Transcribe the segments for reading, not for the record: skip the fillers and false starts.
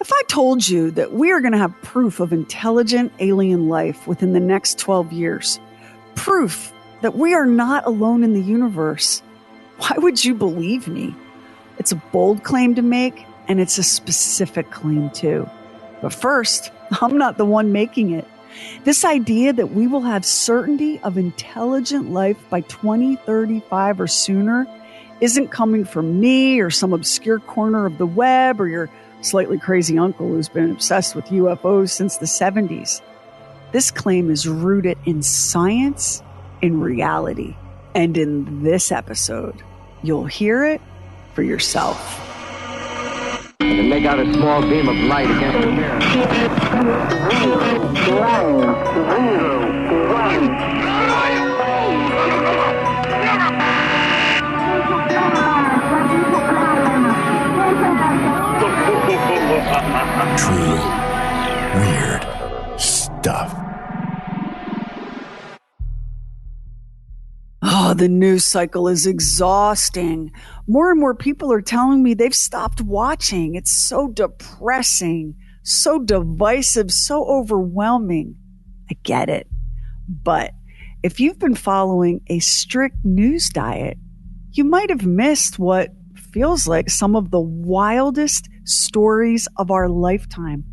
If I told you that we are going to have proof of intelligent alien life within the next 12 years, proof that we are not alone in the universe, why would you believe me? It's a bold claim to make, and it's a specific claim too. But first, I'm not the one making it. This idea that we will have certainty of intelligent life by 2035 or sooner isn't coming from me or some obscure corner of the web or your slightly crazy uncle who's been obsessed with UFOs since the 70s. This claim is rooted in science, in reality, and in this episode, you'll hear it for yourself. And make out a small beam of light against the mirror. Truly weird stuff. Oh, the news cycle is exhausting. More and more people are telling me they've stopped watching. It's so depressing, so divisive, so overwhelming. I get it. But if you've been following a strict news diet, you might have missed what feels like some of the wildest stories of our lifetime.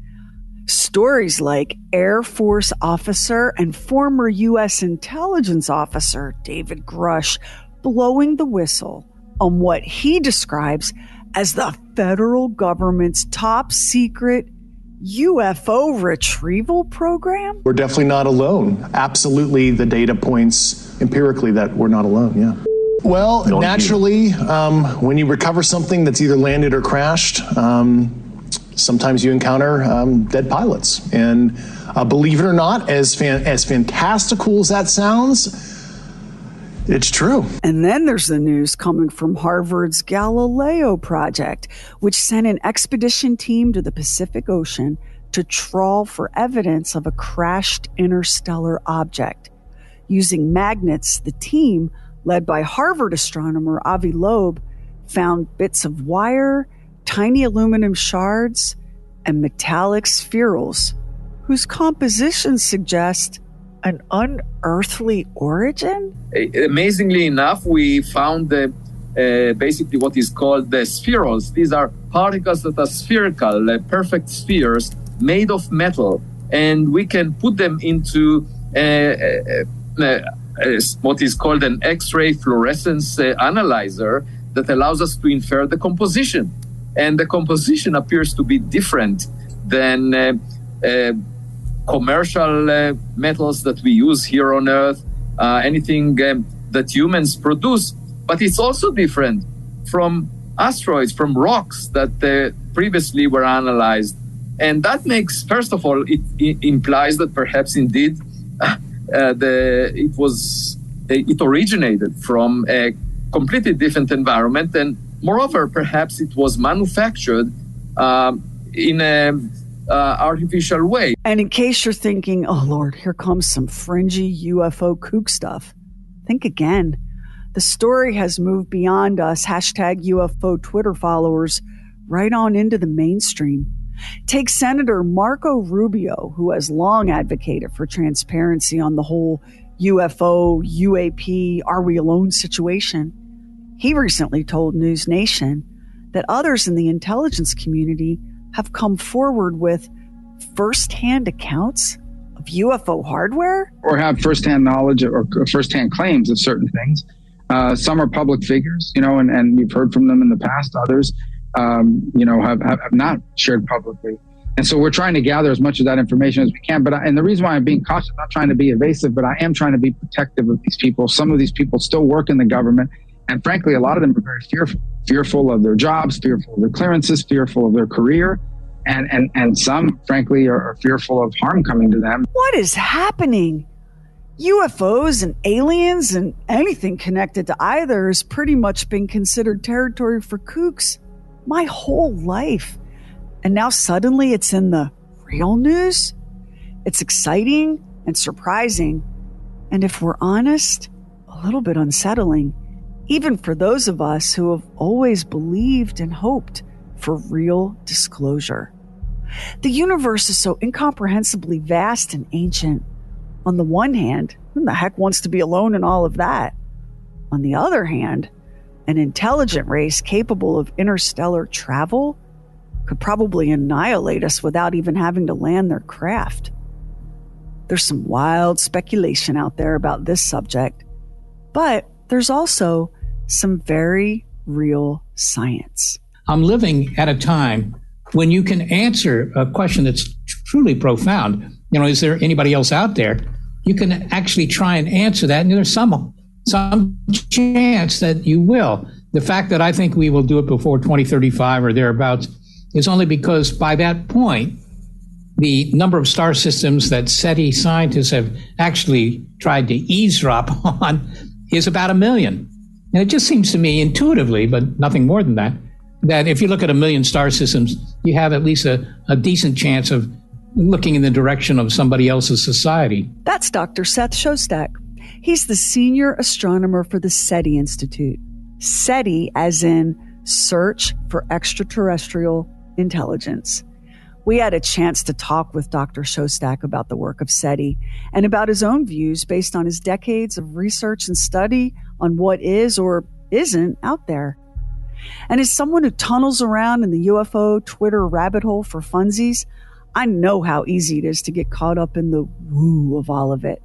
Stories like Air Force officer and former U.S. intelligence officer David Grush blowing the whistle on what he describes as the federal government's top secret UFO retrieval program. We're definitely not alone. Absolutely, the data points empirically that we're not alone, yeah. Well, naturally, when you recover something that's either landed or crashed, sometimes you encounter dead pilots. And believe it or not, as fantastical as that sounds, it's true. And then there's the news coming from Harvard's Galileo project, which sent an expedition team to the Pacific Ocean to trawl for evidence of a crashed interstellar object. Using magnets, the team, led by Harvard astronomer Avi Loeb, found bits of wire, tiny aluminum shards, and metallic spherules, whose composition suggests an unearthly origin? Amazingly enough, we found basically what is called the spherules. These are particles that are spherical, perfect spheres made of metal, and we can put them into what is called an X-ray fluorescence analyzer that allows us to infer the composition. And the composition appears to be different than commercial metals that we use here on Earth, anything that humans produce. But it's also different from asteroids, from rocks that previously were analyzed. And that makes, first of all, it implies that perhaps indeed it originated from a completely different environment, and moreover, perhaps it was manufactured in an artificial way. And in case you're thinking, oh Lord, here comes some fringy UFO kook stuff, think again. The story has moved beyond us #UFO Twitter followers right on into the mainstream. Take Senator Marco Rubio, who has long advocated for transparency on the whole UFO, UAP, are we alone situation. He recently told News Nation that others in the intelligence community have come forward with first-hand accounts of UFO hardware? Or have first-hand knowledge or first-hand claims of certain things. Some are public figures, and you've heard from them in the past. Others have not shared publicly. And so we're trying to gather as much of that information as we can. And the reason why I'm being cautious, not trying to be evasive, but I am trying to be protective of these people. Some of these people still work in the government. And frankly, a lot of them are very fearful of their jobs, fearful of their clearances, fearful of their career. And some, frankly, are fearful of harm coming to them. What is happening? UFOs and aliens and anything connected to either has pretty much been considered territory for kooks my whole life. And now suddenly it's in the real news? It's exciting and surprising. And if we're honest, a little bit unsettling, even for those of us who have always believed and hoped for real disclosure. The universe is so incomprehensibly vast and ancient. On the one hand, who the heck wants to be alone in all of that? On the other hand, an intelligent race capable of interstellar travel could probably annihilate us without even having to land their craft. There's some wild speculation out there about this subject, but there's also some very real science. I'm living at a time when you can answer a question that's truly profound. You know, is there anybody else out there? You can actually try and answer that, and there's some chance that you will. The fact that I think we will do it before 2035 or thereabouts is only because by that point, the number of star systems that SETI scientists have actually tried to eavesdrop on is about 1 million. And it just seems to me intuitively, but nothing more than that, that if you look at 1 million star systems, you have at least a decent chance of looking in the direction of somebody else's society. That's Dr. Seth Shostak. He's the senior astronomer for the SETI Institute. SETI as in Search for Extraterrestrial Intelligence. We had a chance to talk with Dr. Shostak about the work of SETI and about his own views based on his decades of research and study on what is or isn't out there. And as someone who tunnels around in the UFO Twitter rabbit hole for funsies, I know how easy it is to get caught up in the woo of all of it.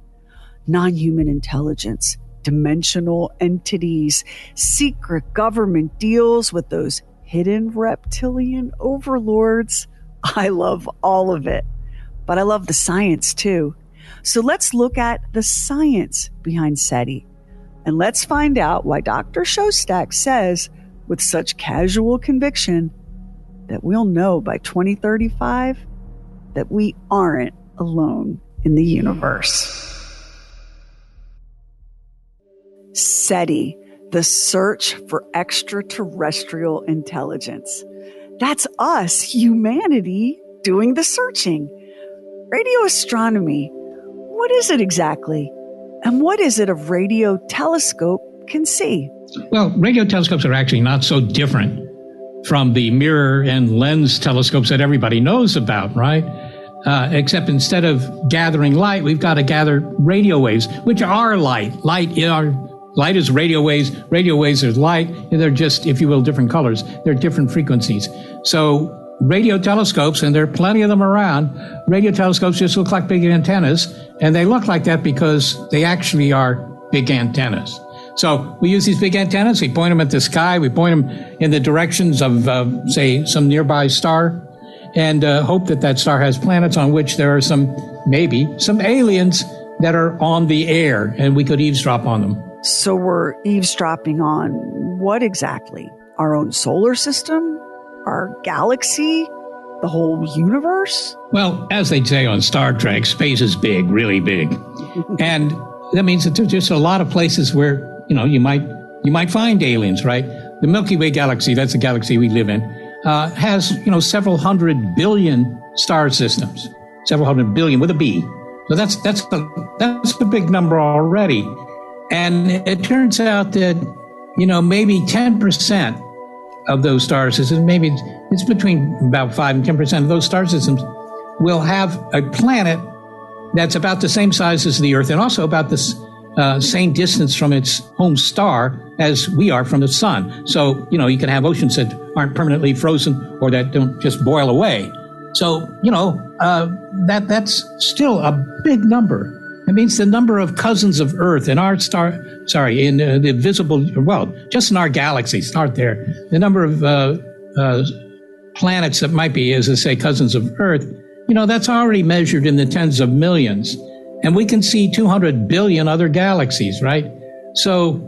Non-human intelligence, dimensional entities, secret government deals with those hidden reptilian overlords. I love all of it, but I love the science too. So let's look at the science behind SETI, and let's find out why Dr. Shostak says with such casual conviction that we'll know by 2035 that we aren't alone in the universe. SETI, the search for extraterrestrial intelligence. That's us, humanity, doing the searching. Radio astronomy, what is it exactly? And what is it a radio telescope can see? Well, radio telescopes are actually not so different from the mirror and lens telescopes that everybody knows about, right? Except instead of gathering light, we've got to gather radio waves, which are light. Light is radio waves. Radio waves are light. And they're just, if you will, different colors. They're different frequencies. So radio telescopes, and there are plenty of them around, radio telescopes just look like big antennas. And they look like that because they actually are big antennas. So we use these big antennas. We point them at the sky. We point them in the directions of, say, some nearby star, and hope that that star has planets on which there are maybe some aliens that are on the air, and we could eavesdrop on them. So we're eavesdropping on what exactly? Our own solar system? Our galaxy? The whole universe? Well, as they say on Star Trek, space is big, really big. And that means that there's just a lot of places where, you might find aliens, right? The Milky Way galaxy, that's the galaxy we live in, has, several hundred billion star systems, several hundred billion with a B. So that's a big number already. And it turns out that, maybe 10% of those star systems, maybe it's between about 5 and 10% of those star systems will have a planet that's about the same size as the Earth and also about this same distance from its home star as we are from the sun. So, you can have oceans that aren't permanently frozen or that don't just boil away. So, that's still a big number. It means the number of cousins of Earth in our in the visible world, just in our galaxy, start there. The number of planets that might be, as I say, cousins of Earth, that's already measured in the tens of millions. And we can see 200 billion other galaxies, right? So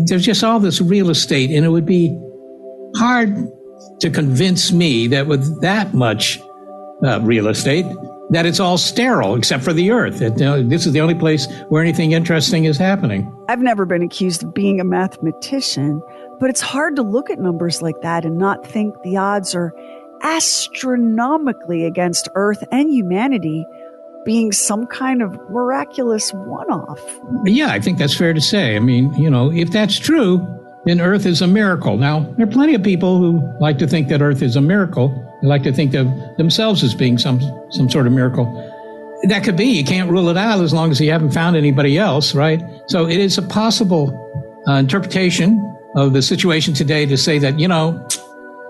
there's just all this real estate, and it would be hard to convince me that with that much real estate, that it's all sterile except for the Earth. This is the only place where anything interesting is happening. I've never been accused of being a mathematician, but it's hard to look at numbers like that and not think the odds are astronomically against Earth and humanity being some kind of miraculous one-off. Yeah, I think that's fair to say. I mean, if that's true, then Earth is a miracle. Now, there are plenty of people who like to think that Earth is a miracle, They like to think of themselves as being some sort of miracle. That could be. You can't rule it out as long as you haven't found anybody else, right? So it is a possible interpretation of the situation today to say that,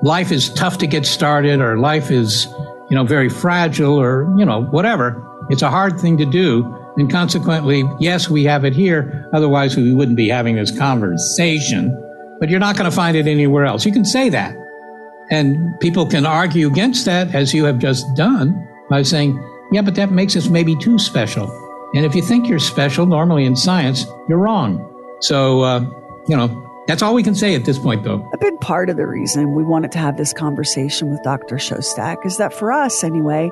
life is tough to get started, or life is, very fragile, or, whatever. It's a hard thing to do. And consequently, yes, we have it here. Otherwise, we wouldn't be having this conversation. But you're not going to find it anywhere else. You can say that. And people can argue against that, as you have just done, by saying, yeah, but that makes us maybe too special. And if you think you're special, normally in science, you're wrong. So, that's all we can say at this point, though. A big part of the reason we wanted to have this conversation with Dr. Shostak is that for us, anyway,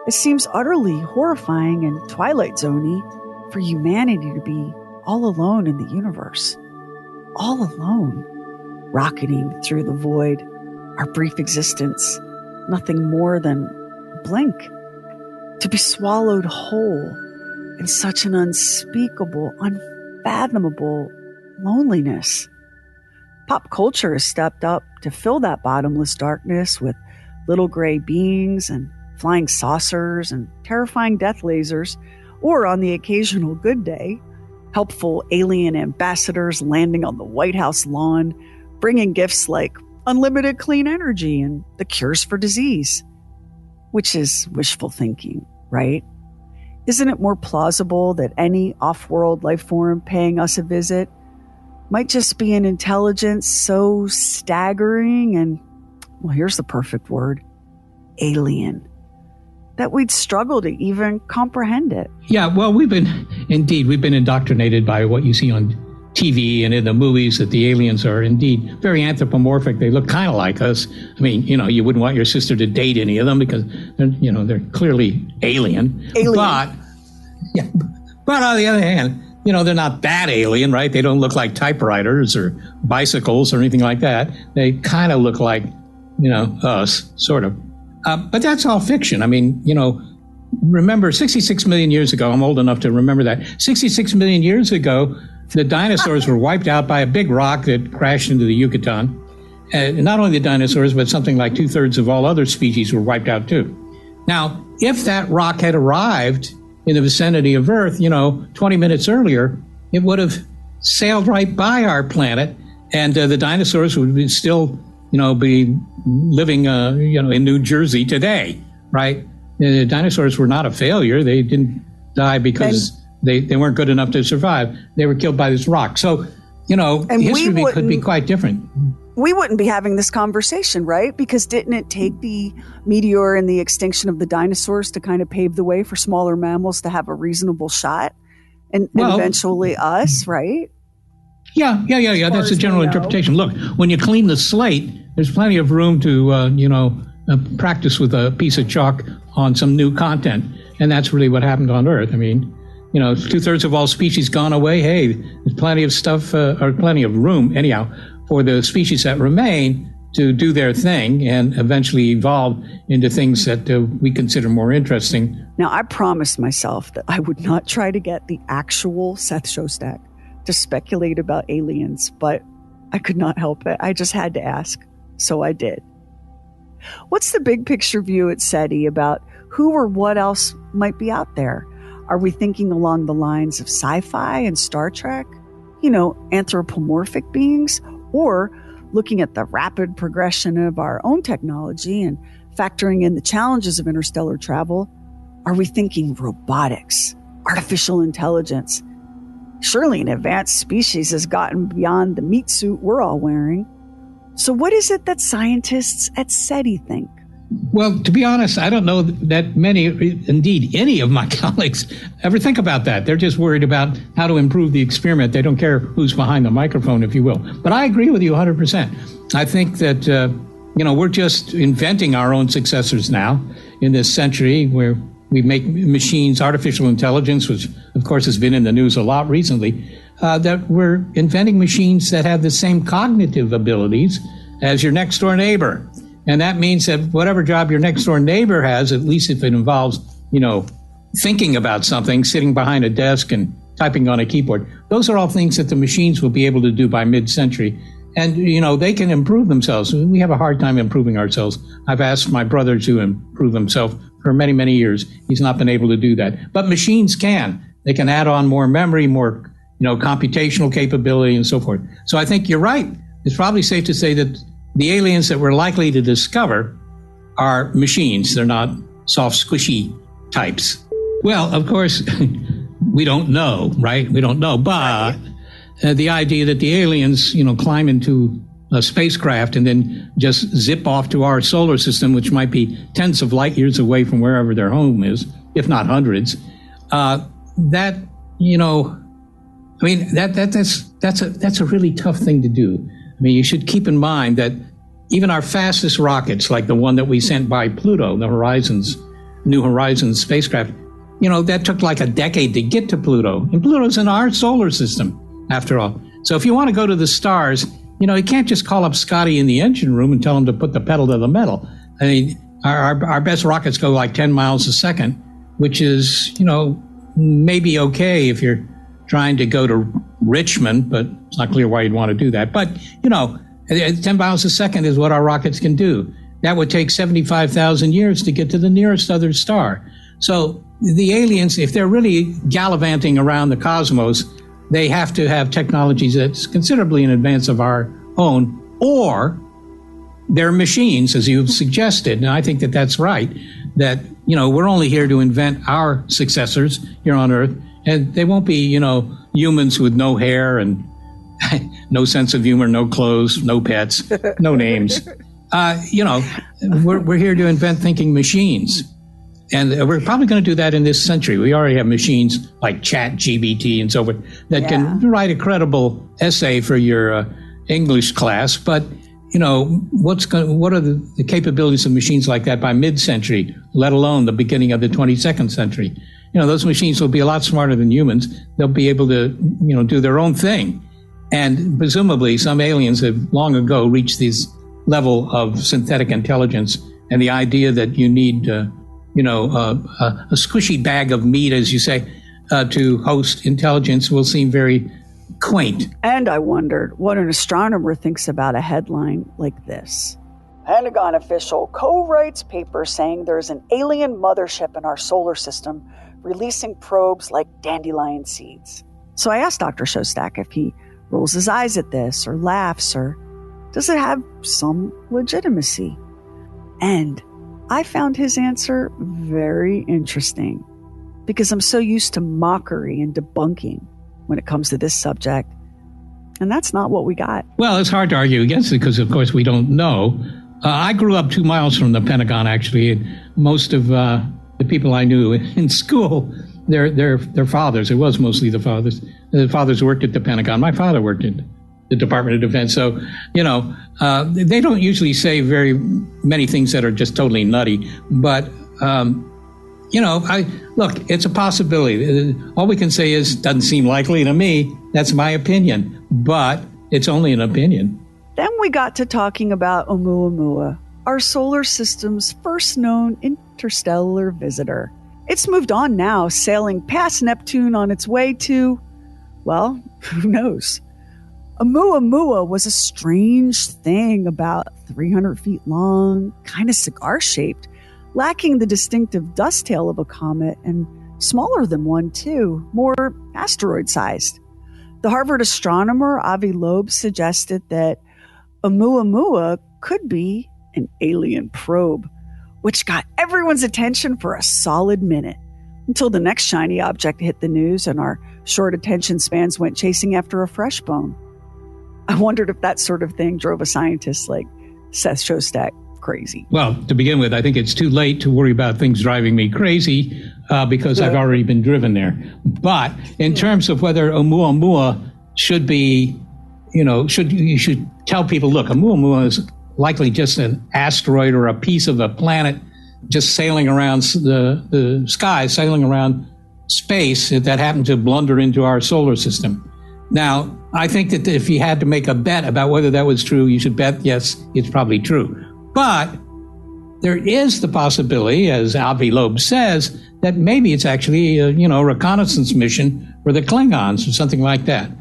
it seems utterly horrifying and Twilight Zone-y for humanity to be all alone in the universe. All alone, rocketing through the void, our brief existence, nothing more than a blink. To be swallowed whole in such an unspeakable, unfathomable loneliness. Pop culture has stepped up to fill that bottomless darkness with little gray beings and flying saucers and terrifying death lasers, or on the occasional good day, helpful alien ambassadors landing on the White House lawn, bringing gifts like unlimited clean energy and the cures for disease, which is wishful thinking, right? Isn't it more plausible that any off-world life form paying us a visit might just be an intelligence so staggering and, well, here's the perfect word, alien, that we'd struggle to even comprehend it? Yeah, well, we've been indoctrinated by what you see on TV and in the movies, that the aliens are indeed very anthropomorphic. They look kind of like us. I mean, you wouldn't want your sister to date any of them because they're clearly alien. But on the other hand, they're not that alien, right? They don't look like typewriters or bicycles or anything like that. They kind of look like, us, sort of. But that's all fiction. I mean, remember 66 million years ago, I'm old enough to remember that. 66 million years ago, the dinosaurs were wiped out by a big rock that crashed into the Yucatan. Not only the dinosaurs, but something like 2/3 of all other species were wiped out too. Now, if that rock had arrived in the vicinity of Earth, 20 minutes earlier, it would have sailed right by our planet, and the dinosaurs would be still, be living, in New Jersey today, right? The dinosaurs were not a failure. They didn't die because they weren't good enough to survive. They were killed by this rock. So, history could be quite different. We wouldn't be having this conversation, right? Because didn't it take the meteor and the extinction of the dinosaurs to kind of pave the way for smaller mammals to have a reasonable shot? And eventually us, right? Yeah. That's a general interpretation. Look, when you clean the slate, there's plenty of room to, practice with a piece of chalk on some new content. And that's really what happened on Earth. I mean, 2/3 of all species gone away. Hey, there's plenty of stuff, or plenty of room, anyhow, for the species that remain to do their thing and eventually evolve into things that we consider more interesting. Now, I promised myself that I would not try to get the actual Seth Shostak to speculate about aliens, but I could not help it. I just had to ask, so I did. What's the big picture view at SETI about who or what else might be out there? Are we thinking along the lines of sci-fi and Star Trek? Anthropomorphic beings? Or looking at the rapid progression of our own technology and factoring in the challenges of interstellar travel, are we thinking robotics, artificial intelligence? Surely an advanced species has gotten beyond the meat suit we're all wearing. So what is it that scientists at SETI think? Well, to be honest, I don't know that many, indeed any of my colleagues ever think about that. They're just worried about how to improve the experiment. They don't care who's behind the microphone, if you will. But I agree with you 100%. I think that, we're just inventing our own successors now in this century, where we make machines, artificial intelligence, which of course has been in the news a lot recently, that we're inventing machines that have the same cognitive abilities as your next door neighbor. And that means that whatever job your next door neighbor has, at least if it involves, thinking about something, sitting behind a desk and typing on a keyboard, those are all things that the machines will be able to do by mid-century. And, they can improve themselves. We have a hard time improving ourselves. I've asked my brother to improve himself for many, many years. He's not been able to do that. But machines can. They can add on more memory, more, computational capability and so forth. So I think you're right. It's probably safe to say that the aliens that we're likely to discover are machines. They're not soft, squishy types. Well, of course, we don't know, right? We don't know. But the idea that the aliens, climb into a spacecraft and then just zip off to our solar system, which might be tens of light years away from wherever their home is, if not hundreds, that's a really tough thing to do. I mean, you should keep in mind that even our fastest rockets, like the one that we sent by Pluto, the New Horizons spacecraft, that took like a decade to get to Pluto. And Pluto's in our solar system, after all. So if you want to go to the stars, you can't just call up Scotty in the engine room and tell him to put the pedal to the metal. I mean, our best rockets go like 10 miles a second, which is, maybe okay if you're trying to go to Richmond, but it's not clear why you'd want to do that. But, 10 miles a second is what our rockets can do. That would take 75,000 years to get to the nearest other star. So the aliens, if they're really gallivanting around the cosmos, they have to have technologies that's considerably in advance of our own, or they're machines, as you've suggested. And I think that that's right, that, we're only here to invent our successors here on Earth, and they won't be, humans with no hair and no sense of humor, no clothes, no pets, no names. We're here to invent thinking machines. And we're probably going to do that in this century. We already have machines like ChatGPT and so forth that can write a credible essay for your English class. But, what are the capabilities of machines like that by mid-century, let alone the beginning of the 22nd century? Those machines will be a lot smarter than humans. They'll be able to, do their own thing. And presumably some aliens have long ago reached this level of synthetic intelligence. And the idea that you need a squishy bag of meat, as you say, to host intelligence will seem very quaint. And I wondered what an astronomer thinks about a headline like this. Pentagon official co-writes paper saying there's an alien mothership in our solar system releasing probes like dandelion seeds. So I asked Dr. Shostak if he rolls his eyes at this or laughs, or does it have some legitimacy? And I found his answer very interesting, because I'm so used to mockery and debunking when it comes to this subject. And that's not what we got. Well, it's hard to argue against it because, of course, we don't know. I grew up 2 miles from the Pentagon, actually, and most of the people I knew in school, their fathers, it was mostly the fathers worked at the Pentagon. My father worked at the Department of Defense. So, they don't usually say very many things that are just totally nutty. But, look, it's a possibility. All we can say is, doesn't seem likely to me. That's my opinion. But it's only an opinion. Then we got to talking about Oumuamua, our solar system's first known interstellar visitor. It's moved on now, sailing past Neptune on its way to, well, who knows? Oumuamua was a strange thing, about 300 feet long, kind of cigar-shaped, lacking the distinctive dust tail of a comet, and smaller than one, too, more asteroid-sized. The Harvard astronomer Avi Loeb suggested that Oumuamua could be an alien probe, which got everyone's attention for a solid minute, until the next shiny object hit the news and our short attention spans went chasing after a fresh bone. I wondered if that sort of thing drove a scientist like Seth Shostak crazy. Well, to begin with, I think it's too late to worry about things driving me crazy because I've already been driven there. But in terms of whether Oumuamua should be, you should tell people, look, Oumuamua is likely just an asteroid or a piece of a planet just sailing around the sky, sailing around space that happened to blunder into our solar system. Now, I think that if you had to make a bet about whether that was true, you should bet, yes, it's probably true. But there is the possibility, as Avi Loeb says, that maybe it's actually a reconnaissance mission for the Klingons or something like that.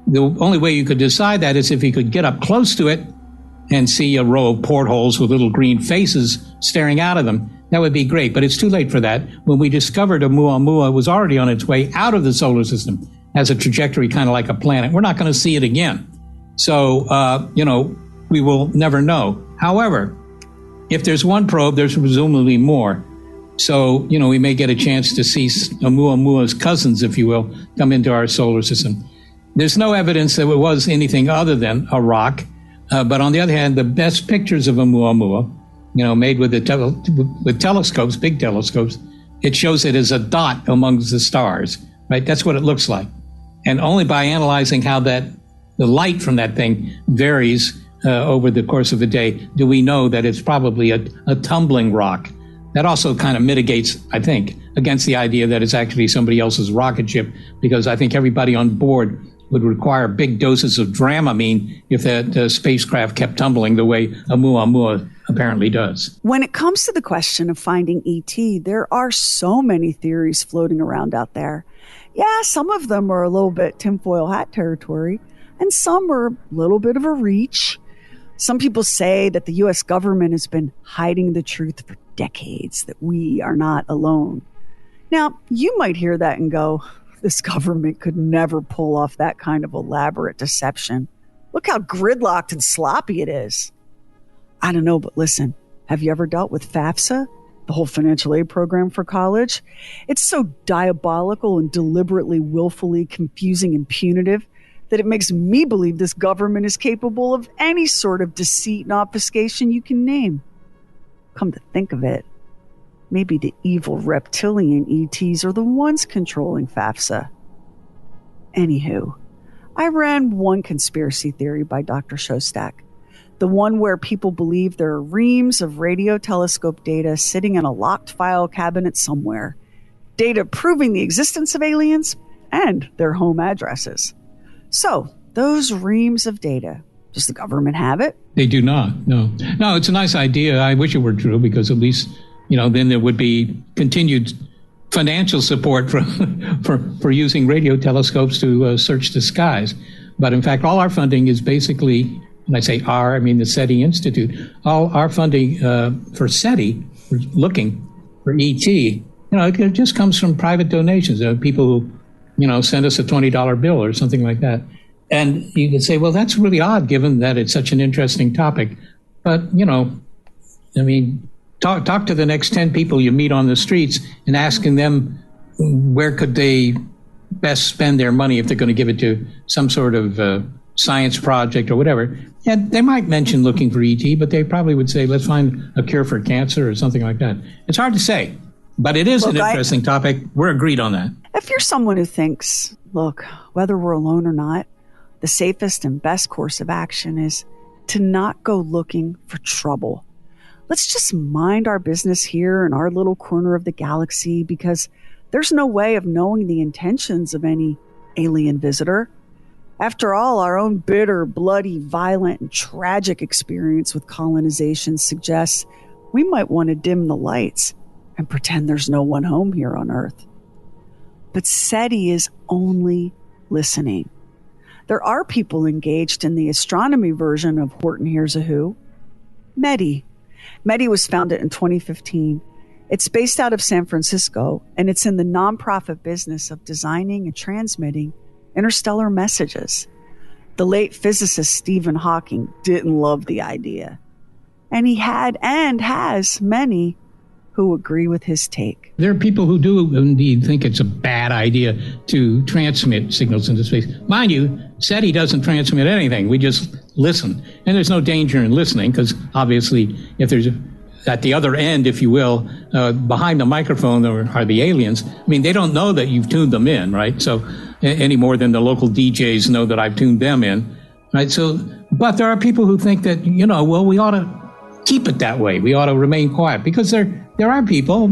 the only way you could decide that is if you could get up close to it and see a row of portholes with little green faces staring out of them. That would be great, but it's too late for that. When we discovered Oumuamua, it was already on its way out of the solar system, has a trajectory kind of like a planet. We're not going to see it again. So, we will never know. However, if there's one probe, there's presumably more. So, we may get a chance to see Oumuamua's cousins, if you will, come into our solar system. There's no evidence that it was anything other than a rock. But on the other hand, the best pictures of Oumuamua, made with with telescopes, big telescopes, it shows it as a dot amongst the stars, right? That's what it looks like. And only by analyzing how the light from that thing varies over the course of a day do we know that it's probably a tumbling rock. That also kind of mitigates, I think, against the idea that it's actually somebody else's rocket ship, because I think everybody on board would require big doses of Dramamine if that spacecraft kept tumbling the way Oumuamua apparently does. When it comes to the question of finding ET, there are so many theories floating around out there. Yeah, some of them are a little bit tinfoil hat territory, and some are a little bit of a reach. Some people say that the U.S. government has been hiding the truth for decades, that we are not alone. Now, you might hear that and go, this government could never pull off that kind of elaborate deception. Look how gridlocked and sloppy it is. I don't know, but listen, have you ever dealt with FAFSA, the whole financial aid program for college? It's so diabolical and deliberately, willfully confusing and punitive that it makes me believe this government is capable of any sort of deceit and obfuscation you can name. Come to think of it, maybe the evil reptilian ETs are the ones controlling FAFSA. Anywho, I ran one conspiracy theory by Dr. Shostak, the one where people believe there are reams of radio telescope data sitting in a locked file cabinet somewhere, data proving the existence of aliens and their home addresses. So, those reams of data, does the government have it? They do not, no. No, it's a nice idea. I wish it were true, because at least then there would be continued financial support for using radio telescopes to search the skies. But in fact, all our funding is basically, when I say our, I mean the SETI Institute, all our funding for SETI, for looking for ET, it just comes from private donations. People who, send us a $20 bill or something like that. And you can say, well, that's really odd given that it's such an interesting topic. But, Talk to the next 10 people you meet on the streets and asking them where could they best spend their money if they're going to give it to some sort of science project or whatever. And they might mention looking for ET, but they probably would say, let's find a cure for cancer or something like that. It's hard to say, but it is an interesting topic. We're agreed on that. If you're someone who thinks, look, whether we're alone or not, the safest and best course of action is to not go looking for trouble. Let's just mind our business here in our little corner of the galaxy, because there's no way of knowing the intentions of any alien visitor. After all, our own bitter, bloody, violent, and tragic experience with colonization suggests we might want to dim the lights and pretend there's no one home here on Earth. But SETI is only listening. There are people engaged in the astronomy version of Horton Hears a Who. METI. METI was founded in 2015. It's based out of San Francisco, and it's in the nonprofit business of designing and transmitting interstellar messages. The late physicist Stephen Hawking didn't love the idea, and he had and has many who agree with his take. There are people who do indeed think it's a bad idea to transmit signals into space. Mind you, SETI doesn't transmit anything. We just listen. And there's no danger in listening, because obviously if there's at the other end, if you will, behind the microphone are the aliens. I mean, they don't know that you've tuned them in, right? So any more than the local DJs know that I've tuned them in, right? So, but there are people who think that, we ought to keep it that way. We ought to remain quiet, because there are people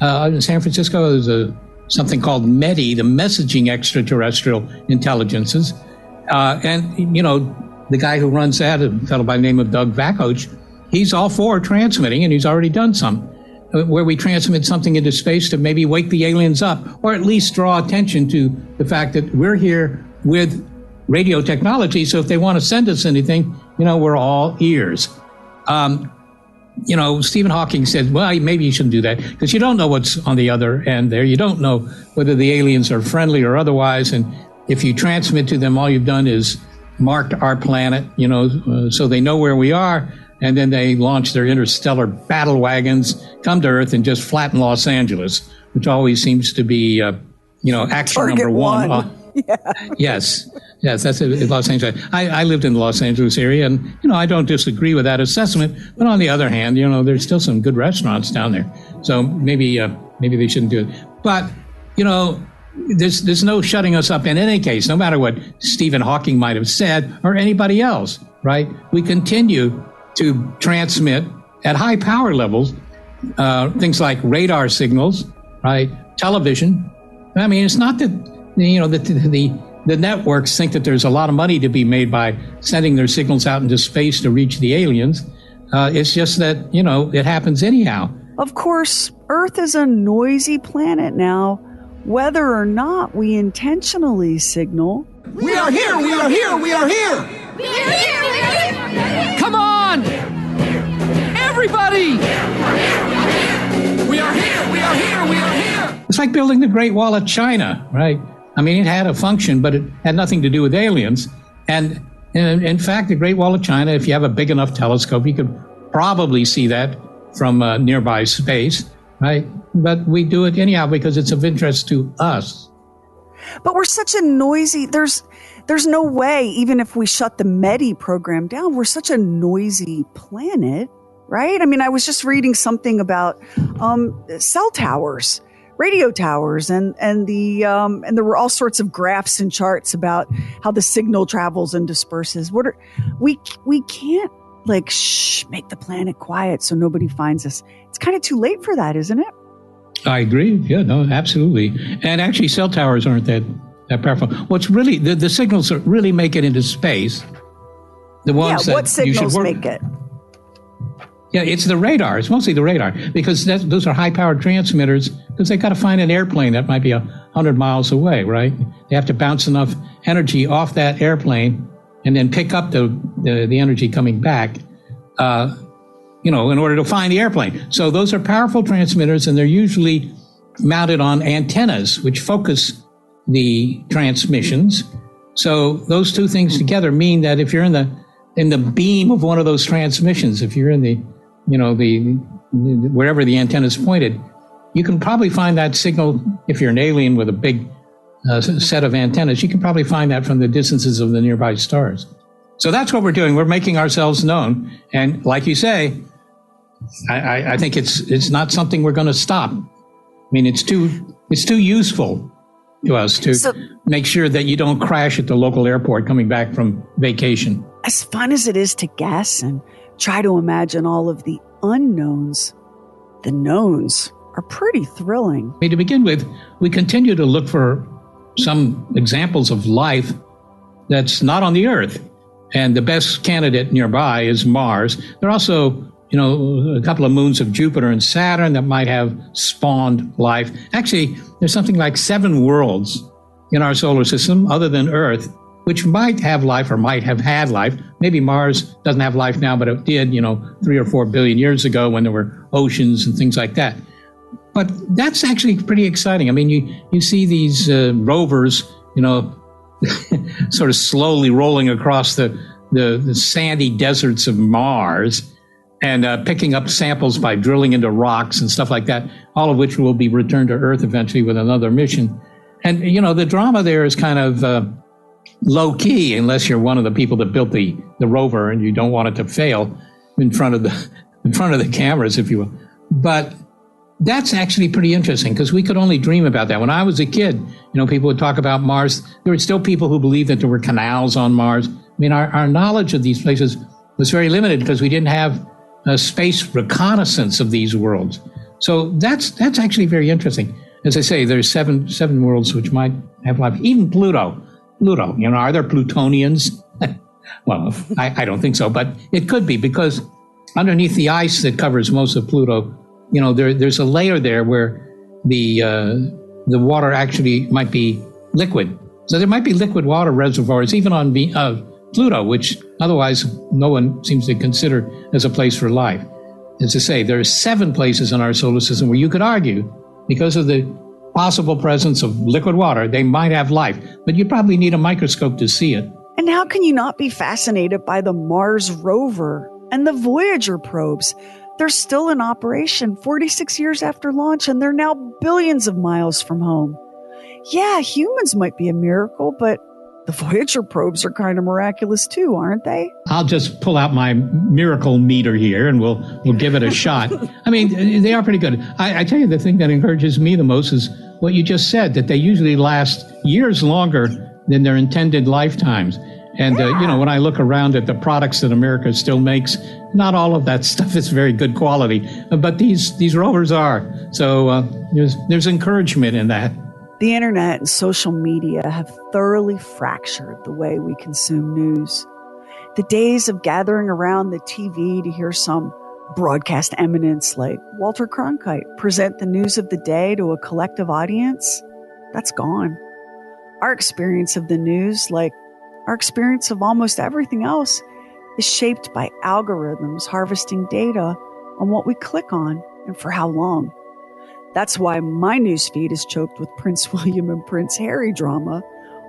in San Francisco. There's something called METI, the Messaging Extraterrestrial Intelligences, and the guy who runs that, a fellow by the name of Doug Vakoch, he's all for transmitting, and he's already done some, where we transmit something into space to maybe wake the aliens up, or at least draw attention to the fact that we're here with radio technology. So if they want to send us anything, we're all ears. Stephen Hawking said, well, maybe you shouldn't do that because you don't know what's on the other end there. You don't know whether the aliens are friendly or otherwise. And if you transmit to them, all you've done is marked our planet, so they know where we are. And then they launch their interstellar battle wagons, come to Earth, and just flatten Los Angeles, which always seems to be, action Target number one. Yeah. Yes, that's Los Angeles. I lived in the Los Angeles area, and I don't disagree with that assessment. But on the other hand, there's still some good restaurants down there, so maybe they shouldn't do it. But there's no shutting us up in any case, no matter what Stephen Hawking might have said or anybody else. Right? We continue to transmit at high power levels things like radar signals, right? Television. I mean, it's not that the networks think that there's a lot of money to be made by sending their signals out into space to reach the aliens. It's just that, it happens anyhow. Of course, Earth is a noisy planet now, whether or not we intentionally signal. We are here! We are here! We are here! We are here! We are here! Come on! Everybody! We are here! We are here! We are here! It's like building the Great Wall of China, right? I mean, it had a function, but it had nothing to do with aliens. And in fact, the Great Wall of China, if you have a big enough telescope, you could probably see that from nearby space, right? But we do it anyhow because it's of interest to us. But we're such a noisy, there's no way, even if we shut the METI program down, we're such a noisy planet, right? I mean, I was just reading something about cell towers, radio towers, and there were all sorts of graphs and charts about how the signal travels and disperses. We can't make the planet quiet so nobody finds us. It's kind of too late for that, isn't it? I agree. Yeah, no, absolutely. And actually, cell towers aren't that powerful. What's really the signals that really make it into space, the ones that what signals you should make it? Yeah, it's the radar. It's mostly the radar because those are high-powered transmitters because they got to find an airplane that might be 100 miles away, right? They have to bounce enough energy off that airplane and then pick up the energy coming back, in order to find the airplane. So those are powerful transmitters, and they're usually mounted on antennas, which focus the transmissions. So those two things together mean that if you're in the beam of one of those transmissions, if you're in the wherever the antenna is pointed, you can probably find that signal. If you're an alien with a big set of antennas, you can probably find that from the distances of the nearby stars. So that's what we're doing. We're making ourselves known. And like you say, I think it's not something we're going to stop. I mean, it's too useful to us to make sure that you don't crash at the local airport coming back from vacation. As fun as it is to guess and try to imagine all of the unknowns, the knowns are pretty thrilling. I mean, to begin with, we continue to look for some examples of life that's not on the Earth. And the best candidate nearby is Mars. There are also a couple of moons of Jupiter and Saturn that might have spawned life. Actually, there's something like 7 worlds in our solar system other than Earth, which might have life or might have had life. Maybe Mars doesn't have life now, but it did, 3 or 4 billion years ago when there were oceans and things like that. But that's actually pretty exciting. I mean, you see these rovers, sort of slowly rolling across the sandy deserts of Mars, and picking up samples by drilling into rocks and stuff like that, all of which will be returned to Earth eventually with another mission. And, the drama there is kind of low key, unless you're one of the people that built the rover and you don't want it to fail in front of the cameras, if you will. But that's actually pretty interesting because we could only dream about that. When I was a kid, people would talk about Mars. There were still people who believed that there were canals on Mars. I mean, our knowledge of these places was very limited because we didn't have a space reconnaissance of these worlds. So that's actually very interesting. As I say, there's seven worlds which might have life. Even Pluto, are there Plutonians? Well, I don't think so, but it could be because underneath the ice that covers most of Pluto, there's a layer there where the water actually might be liquid. So there might be liquid water reservoirs even on Pluto, which otherwise no one seems to consider as a place for life. As I say, there are 7 places in our solar system where you could argue, because of the possible presence of liquid water, they might have life, but you probably need a microscope to see it. And how can you not be fascinated by the Mars rover and the Voyager probes? They're still in operation 46 years after launch, and they're now billions of miles from home. Yeah, humans might be a miracle, but the Voyager probes are kind of miraculous too, aren't they? I'll just pull out my miracle meter here and we'll give it a shot. I mean, they are pretty good. I tell you, the thing that encourages me the most is what you just said, that they usually last years longer than their intended lifetimes. And, when I look around at the products that America still makes, not all of that stuff is very good quality, but these rovers are. So there's encouragement in that. The internet and social media have thoroughly fractured the way we consume news. The days of gathering around the TV to hear some broadcast eminence like Walter Cronkite present the news of the day to a collective audience, that's gone. Our experience of the news, like our experience of almost everything else, is shaped by algorithms harvesting data on what we click on and for how long. That's why my newsfeed is choked with Prince William and Prince Harry drama,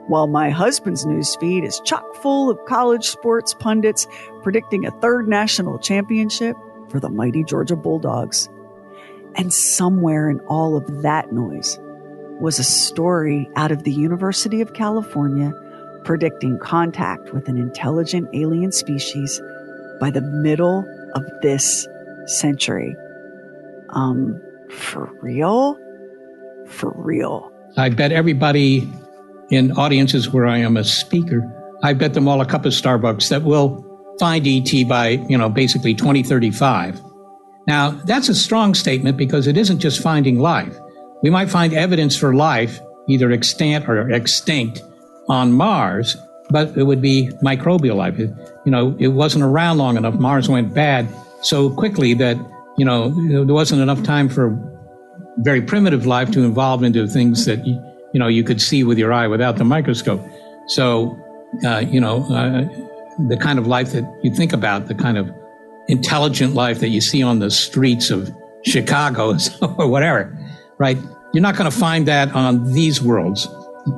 while my husband's newsfeed is chock full of college sports pundits predicting a 3rd national championship for the mighty Georgia Bulldogs. And somewhere in all of that noise was a story out of the University of California predicting contact with an intelligent alien species by the middle of this century. For real? For real. I bet everybody in audiences where I am a speaker, I bet them all a cup of Starbucks that we'll find ET by, basically 2035. Now, that's a strong statement because it isn't just finding life. We might find evidence for life, either extant or extinct, on Mars, but it would be microbial life. It wasn't around long enough. Mars went bad so quickly that there wasn't enough time for very primitive life to evolve into things that, you could see with your eye without the microscope. So, the kind of life that you think about, the kind of intelligent life that you see on the streets of Chicago or whatever, right? You're not going to find that on these worlds.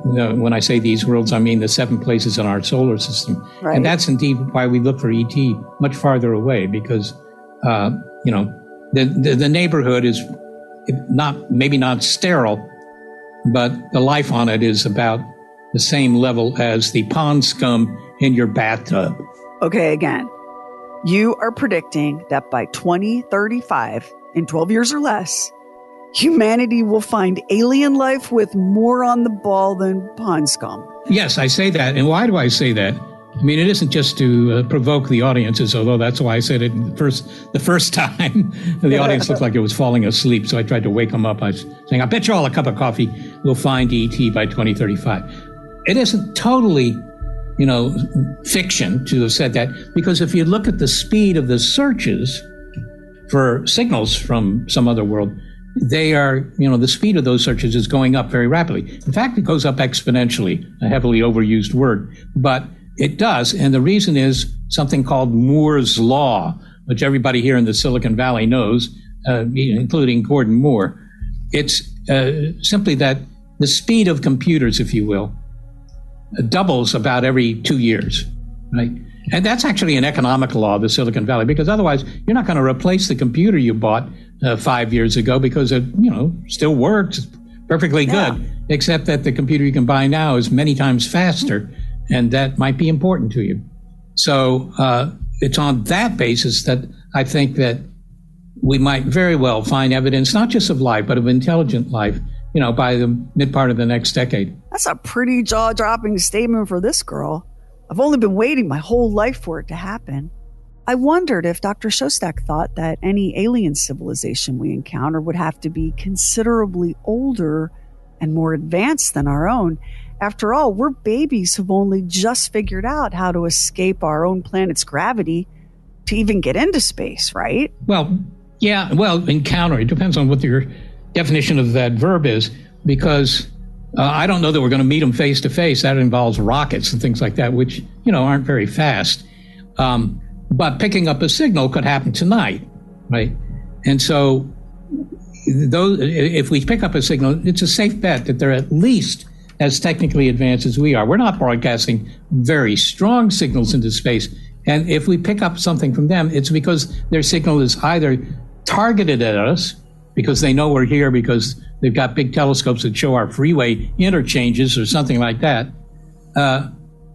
When I say these worlds, I mean the 7 places in our solar system. Right. And that's indeed why we look for ET much farther away, because, the neighborhood is maybe not sterile, but the life on it is about the same level as the pond scum in your bathtub. Okay, again, you are predicting that by 2035, in 12 years or less, humanity will find alien life with more on the ball than pond scum. Yes, I say that. And why do I say that? I mean, it isn't just to provoke the audiences, although that's why I said it the first time. The audience looked like it was falling asleep, so I tried to wake them up. I was saying, I bet you all a cup of coffee will find ET by 2035. It isn't totally, fiction to have said that, because if you look at the speed of the searches for signals from some other world, they are, the speed of those searches is going up very rapidly. In fact, it goes up exponentially, a heavily overused word, but it does. And the reason is something called Moore's Law, which everybody here in the Silicon Valley knows, including Gordon Moore. It's simply that the speed of computers, if you will, doubles about every 2 years, right? And that's actually an economic law of the Silicon Valley, because otherwise you're not going to replace the computer you bought 5 years ago, because it, still works perfectly good, except that the computer you can buy now is many times faster, and that might be important to you. So it's on that basis that I think that we might very well find evidence, not just of life, but of intelligent life, by the mid part of the next decade. That's a pretty jaw-dropping statement for this girl. I've only been waiting my whole life for it to happen. I wondered if Dr. Shostak thought that any alien civilization we encounter would have to be considerably older and more advanced than our own. After all, we're babies who've only just figured out how to escape our own planet's gravity to even get into space, right? Well, yeah, encounter. It depends on what your definition of that verb is, because I don't know that we're going to meet them face to face. That involves rockets and things like that, which, aren't very fast. But picking up a signal could happen tonight, right? And so if we pick up a signal, it's a safe bet that they're at least as technically advanced as we are. We're not broadcasting very strong signals into space. And if we pick up something from them, it's because their signal is either targeted at us because they know we're here because they've got big telescopes that show our freeway interchanges or something like that.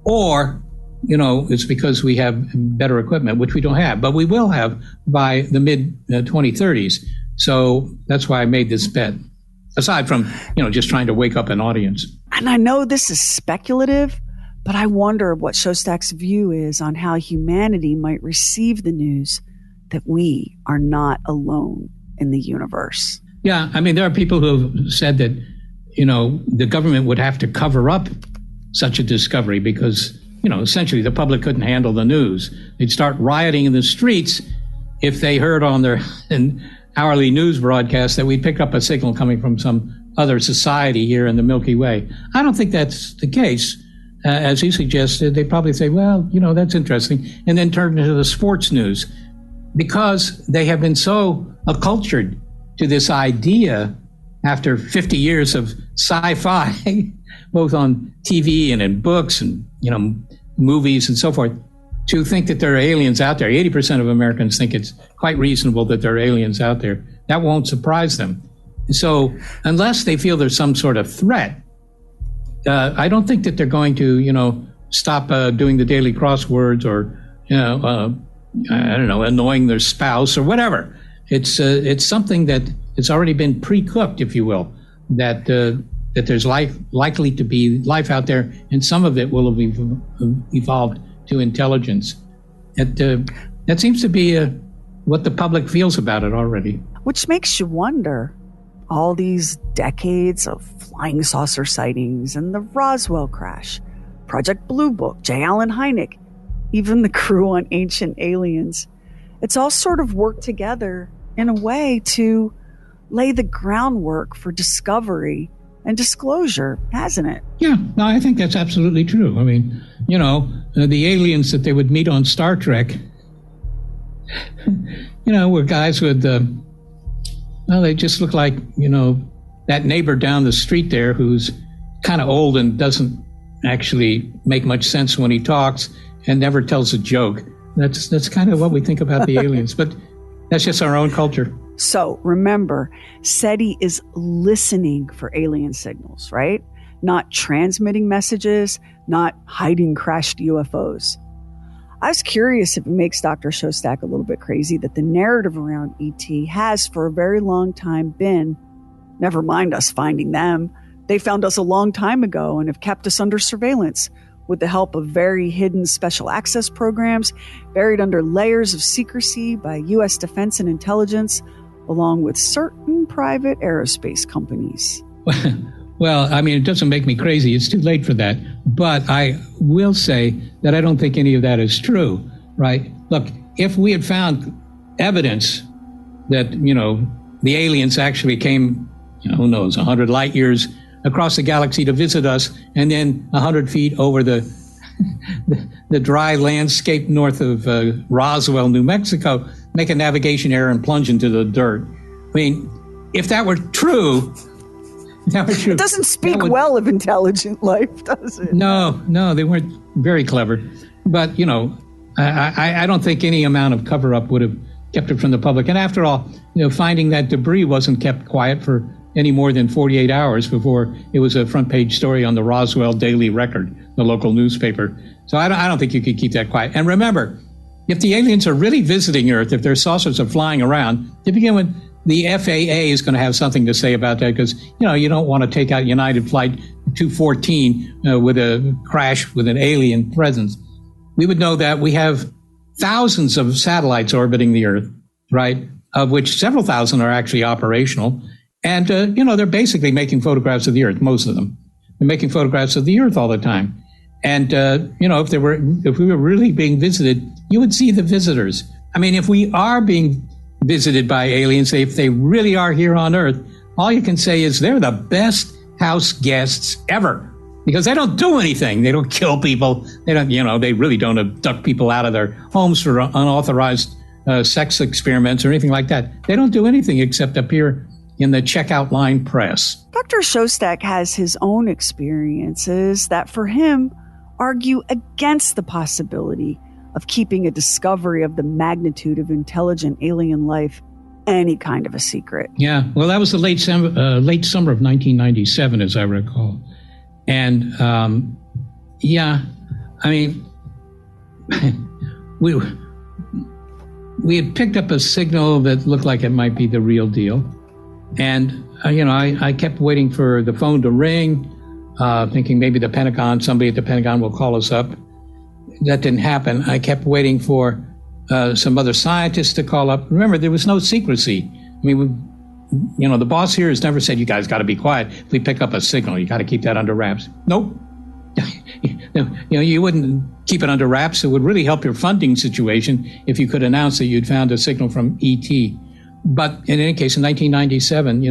Or, it's because we have better equipment, which we don't have, but we will have by the mid-2030s. So that's why I made this bet, aside from, just trying to wake up an audience. And I know this is speculative, but I wonder what Shostak's view is on how humanity might receive the news that we are not alone in the universe. Yeah, there are people who have said that, the government would have to cover up such a discovery because, essentially the public couldn't handle the news. They'd start rioting in the streets if they heard on their hourly news broadcast that we'd pick up a signal coming from some other society here in the Milky Way. I don't think that's the case. As you suggested, they probably say, well, that's interesting, and then turn to the sports news because they have been so acculturated to this idea after 50 years of sci-fi, both on TV and in books and, movies and so forth, to think that there are aliens out there. 80% of Americans think it's quite reasonable that there are aliens out there. That won't surprise them. So unless they feel there's some sort of threat, I don't think that they're going to, stop doing the daily crosswords or, annoying their spouse or whatever. It's something that it's already been pre-cooked, if you will, that there's likely to be life out there, and some of it will have evolved to intelligence. That seems to be what the public feels about it already. Which makes you wonder, all these decades of flying saucer sightings and the Roswell crash, Project Blue Book, J. Allen Hynek, even the crew on Ancient Aliens, it's all sort of worked together in a way to lay the groundwork for discovery and disclosure, hasn't it? Yeah, no, I think that's absolutely true. The aliens that they would meet on Star Trek, were guys with, they just look like, that neighbor down the street there who's kind of old and doesn't actually make much sense when he talks and never tells a joke. That's kind of what we think about the aliens, but that's just our own culture. So remember, SETI is listening for alien signals, right? Not transmitting messages, not hiding crashed UFOs. I was curious if it makes Dr. Shostak a little bit crazy that the narrative around ET has for a very long time been, never mind us finding them, they found us a long time ago and have kept us under surveillance with the help of very hidden special access programs buried under layers of secrecy by U.S. defense and intelligence, along with certain private aerospace companies. Well, it doesn't make me crazy. It's too late for that. But I will say that I don't think any of that is true, right? Look, if we had found evidence that, the aliens actually came, who knows, 100 light years across the galaxy to visit us, and then 100 feet over the dry landscape north of Roswell, New Mexico, make a navigation error and plunge into the dirt. If that were true, it doesn't speak well of intelligent life, does it? No, they weren't very clever. But, I don't think any amount of cover-up would have kept it from the public. And after all, finding that debris wasn't kept quiet for any more than 48 hours before it was a front-page story on the Roswell Daily Record, the local newspaper. So I don't think you could keep that quiet. And remember, if the aliens are really visiting Earth, if their saucers are flying around, to begin with, the FAA is going to have something to say about that because, you don't want to take out United Flight 214 with a crash with an alien presence. We would know that we have thousands of satellites orbiting the Earth, right, of which several thousand are actually operational. And, they're basically making photographs of the Earth, most of them. They're making photographs of the Earth all the time. And, if we were really being visited, you would see the visitors. If we are being visited by aliens, if they really are here on Earth, all you can say is they're the best house guests ever, because they don't do anything. They don't kill people. They don't, they really don't abduct people out of their homes for unauthorized sex experiments or anything like that. They don't do anything except appear in the checkout line press. Dr. Shostak has his own experiences that, for him, argue against the possibility of keeping a discovery of the magnitude of intelligent alien life any kind of a secret. Yeah, well, that was the late summer of 1997, as I recall. And, we had picked up a signal that looked like it might be the real deal. And, I kept waiting for the phone to ring, thinking maybe somebody at the Pentagon will call us up. That didn't happen. I kept waiting for some other scientists to call up. Remember, there was no secrecy. I mean, the boss here has never said, you guys got to be quiet. If we pick up a signal, you got to keep that under wraps. Nope. You wouldn't keep it under wraps. It would really help your funding situation if you could announce that you'd found a signal from ET. But in any case, in 1997,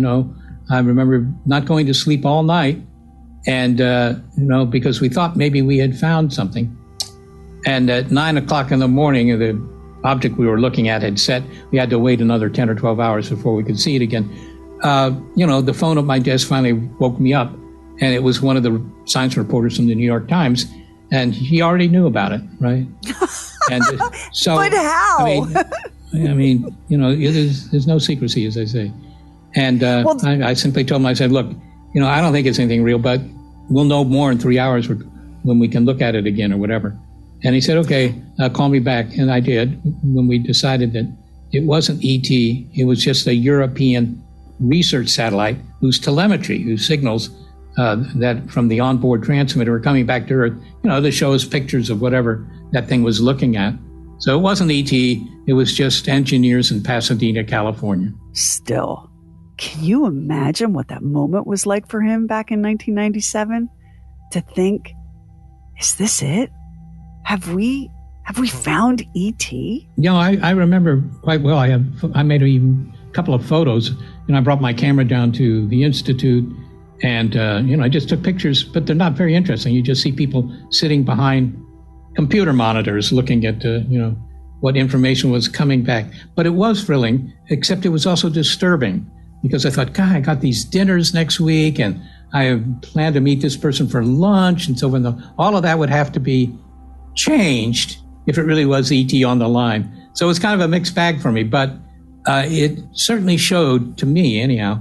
I remember not going to sleep all night, and because we thought maybe we had found something. And at 9 o'clock in the morning, the object we were looking at had set. We had to wait another 10 or 12 hours before we could see it again. The phone at my desk finally woke me up, and it was one of the science reporters from the New York Times, and he already knew about it, right? And so, but how? There's no secrecy, as I say. And I simply told him, I said, look, I don't think it's anything real, but we'll know more in 3 hours when we can look at it again or whatever. And he said, okay, call me back. And I did, when we decided that it wasn't ET, it was just a European research satellite whose signals that from the onboard transmitter were coming back to Earth, to show us pictures of whatever that thing was looking at. So it wasn't ET, it was just engineers in Pasadena, California. Still, can you imagine what that moment was like for him back in 1997? To think, is this it? Have we found ET? I remember quite well. I made a couple of photos, and I brought my camera down to the Institute, and I just took pictures, but they're not very interesting. You just see people sitting behind computer monitors looking at what information was coming back. But it was thrilling, except it was also disturbing, because I thought, God, I got these dinners next week, and I planned to meet this person for lunch, and so all of that would have to be changed if it really was ET on the line. So it was kind of a mixed bag for me, but it certainly showed to me, anyhow,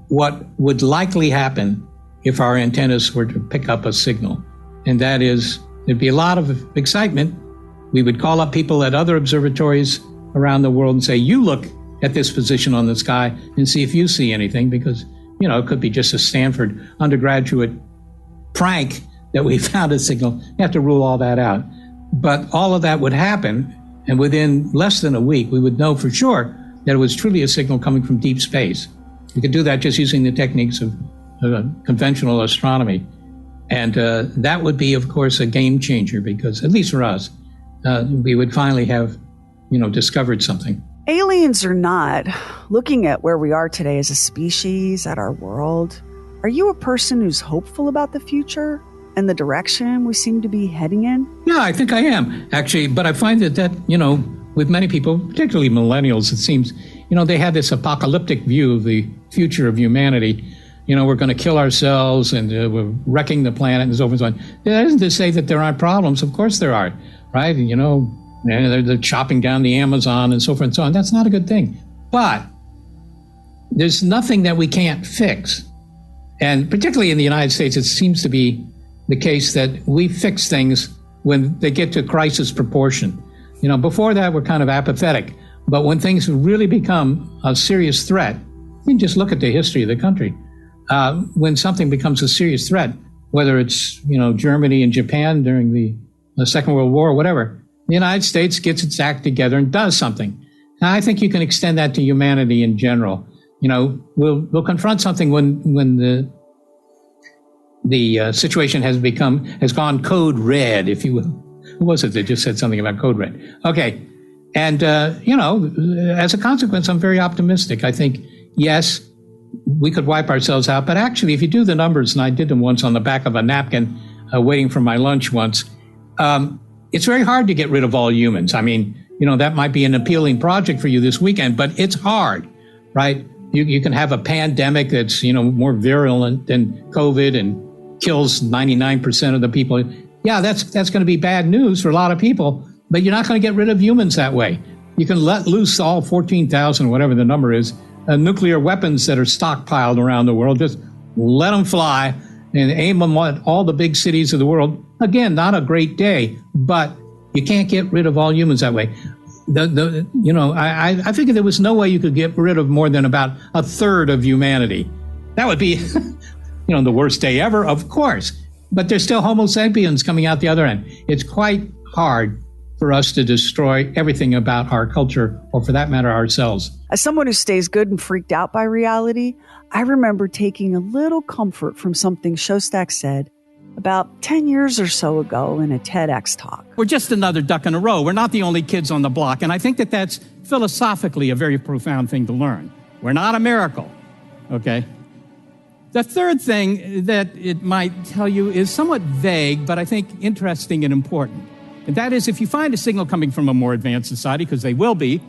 what would likely happen if our antennas were to pick up a signal. And that is, there'd be a lot of excitement. We would call up people at other observatories around the world and say, you look at this position on the sky and see if you see anything, because, it could be just a Stanford undergraduate prank that we found a signal. You have to rule all that out. But all of that would happen, and within less than a week, we would know for sure that it was truly a signal coming from deep space. We could do that just using the techniques of conventional astronomy. And that would be, of course, a game changer, because, at least for us, we would finally have, discovered something. Aliens or not, looking at where we are today as a species, at our world, are you a person who's hopeful about the future and the direction we seem to be heading in? Yeah, I think I am, actually. But I find that with many people, particularly millennials, it seems, they have this apocalyptic view of the future of humanity. We're going to kill ourselves, and we're wrecking the planet and so forth and so on. That isn't to say that there aren't problems. Of course there are, right? They're chopping down the Amazon and so forth and so on. That's not a good thing. But there's nothing that we can't fix. And particularly in the United States, it seems to be the case that we fix things when they get to crisis proportion. Before that, we're kind of apathetic. But when things really become a serious threat, you can just look at the history of the country. When something becomes a serious threat, whether it's, Germany and Japan during the Second World War or whatever, the United States gets its act together and does something. Now, I think you can extend that to humanity in general. We'll confront something when the situation has gone code red, if you will. Who was it that just said something about code red? Okay. And, as a consequence, I'm very optimistic. I think, yes, we could wipe ourselves out. But actually, if you do the numbers, and I did them once on the back of a napkin, waiting for my lunch once, it's very hard to get rid of all humans. I mean, that might be an appealing project for you this weekend, but it's hard, right? You can have a pandemic that's, more virulent than COVID and kills 99% of the people. Yeah, that's going to be bad news for a lot of people, but you're not going to get rid of humans that way. You can let loose all 14,000, whatever the number is, nuclear weapons that are stockpiled around the world. Just let them fly and aim them at all the big cities of the world. Again, not a great day, but you can't get rid of all humans that way. I figured there was no way you could get rid of more than about a third of humanity. That would be, the worst day ever, of course. But there's still Homo sapiens coming out the other end. It's quite hard for us to destroy everything about our culture, or for that matter, ourselves. As someone who stays good and freaked out by reality, I remember taking a little comfort from something Shostak said about 10 years or so ago in a TEDx talk. We're just another duck in a row. We're not the only kids on the block. And I think that that's philosophically a very profound thing to learn. We're not a miracle, okay? The third thing that it might tell you is somewhat vague, but I think interesting and important. And that is, if you find a signal coming from a more advanced society, because they will be,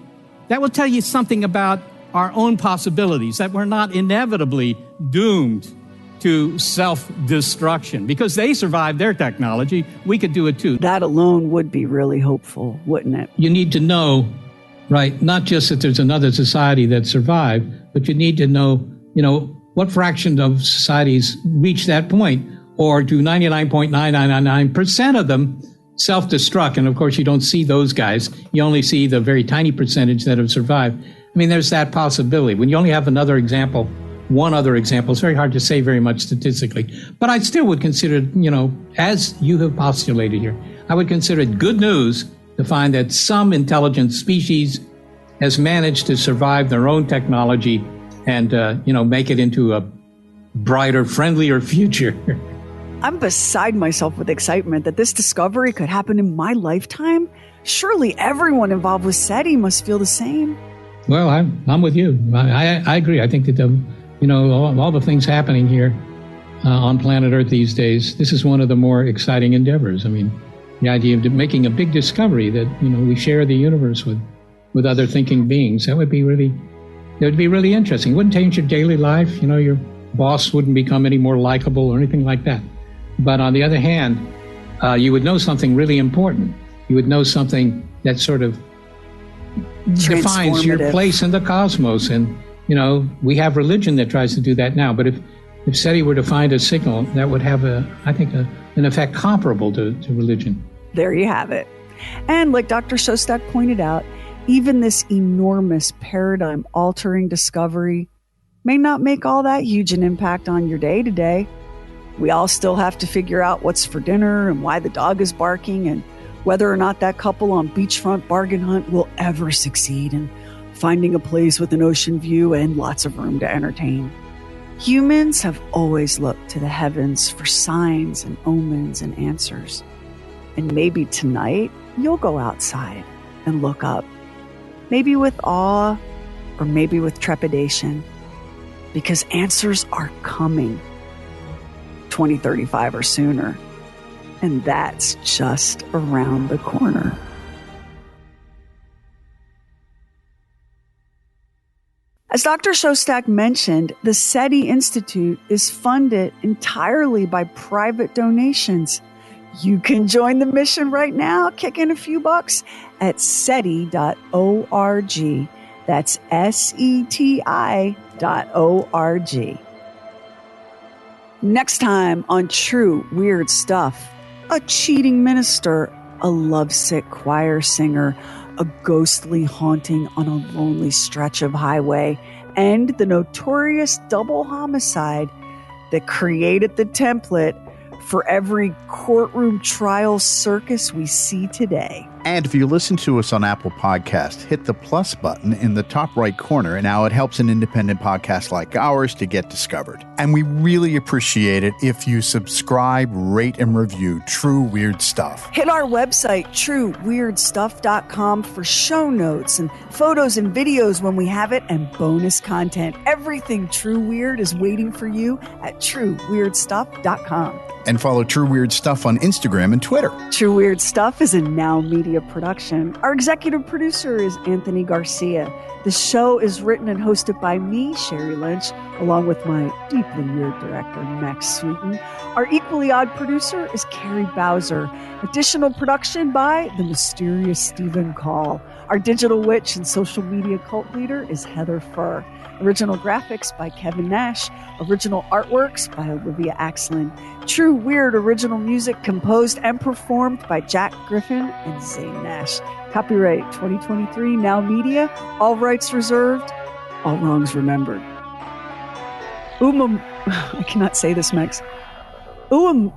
that will tell you something about our own possibilities, that we're not inevitably doomed to self-destruction. Because they survived their technology, we could do it too. That alone would be really hopeful, wouldn't it? You need to know, right, not just that there's another society that survived, but you need to know, what fraction of societies reach that point, or do 99.9999% of them self-destruct? And of course, you don't see those guys. You only see the very tiny percentage that have survived. I mean, there's that possibility. When you only have one other example, it's very hard to say very much statistically. But I still would consider, as you have postulated here, I would consider it good news to find that some intelligent species has managed to survive their own technology and, make it into a brighter, friendlier future. I'm beside myself with excitement that this discovery could happen in my lifetime. Surely everyone involved with SETI must feel the same. Well, I'm with you. I agree. I think that all the things happening here on planet Earth these days, this is one of the more exciting endeavors. I mean, the idea of making a big discovery that we share the universe with other thinking beings, that would be really interesting. It wouldn't change your daily life. Your boss wouldn't become any more likable or anything like that. But on the other hand, you would know something really important. You would know something that sort of defines your place in the cosmos. And, we have religion that tries to do that now. But if SETI were to find a signal, that would have, an effect comparable to religion. There you have it. And like Dr. Shostak pointed out, even this enormous paradigm-altering discovery may not make all that huge an impact on your day-to-day. We all still have to figure out what's for dinner and why the dog is barking and whether or not that couple on beachfront bargain hunt will ever succeed in finding a place with an ocean view and lots of room to entertain. Humans have always looked to the heavens for signs and omens and answers. And maybe tonight you'll go outside and look up. Maybe with awe or maybe with trepidation, because answers are coming 2035 or sooner. And that's just around the corner. As Dr. Shostak mentioned, the SETI Institute is funded entirely by private donations. You can join the mission right now, kick in a few bucks at SETI.org. That's SETI.org. Next time on True Weird Stuff, a cheating minister, a lovesick choir singer, a ghostly haunting on a lonely stretch of highway, and the notorious double homicide that created the template for every courtroom trial circus we see today. And if you listen to us on Apple Podcasts, hit the plus button in the top right corner. Now it helps an independent podcast like ours to get discovered. And we really appreciate it if you subscribe, rate, and review True Weird Stuff. Hit our website, trueweirdstuff.com, for show notes and photos and videos when we have it, and bonus content. Everything True Weird is waiting for you at trueweirdstuff.com. And follow True Weird Stuff on Instagram and Twitter. True Weird Stuff is a Now Media production. Our executive producer is Anthony Garcia. The show is written and hosted by me, Sherry Lynch, along with my deeply weird director, Max Sweeten. Our equally odd producer is Carrie Bowser. Additional production by the mysterious Stephen Call. Our digital witch and social media cult leader is Heather Furr. Original graphics by Kevin Nash. Original artworks by Olivia Axlin. True Weird original music composed and performed by Jack Griffin and Zane Nash. Copyright 2023 Now Media. All rights reserved. All wrongs remembered. I cannot say this, Max. Amua.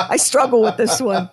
I struggle with this one.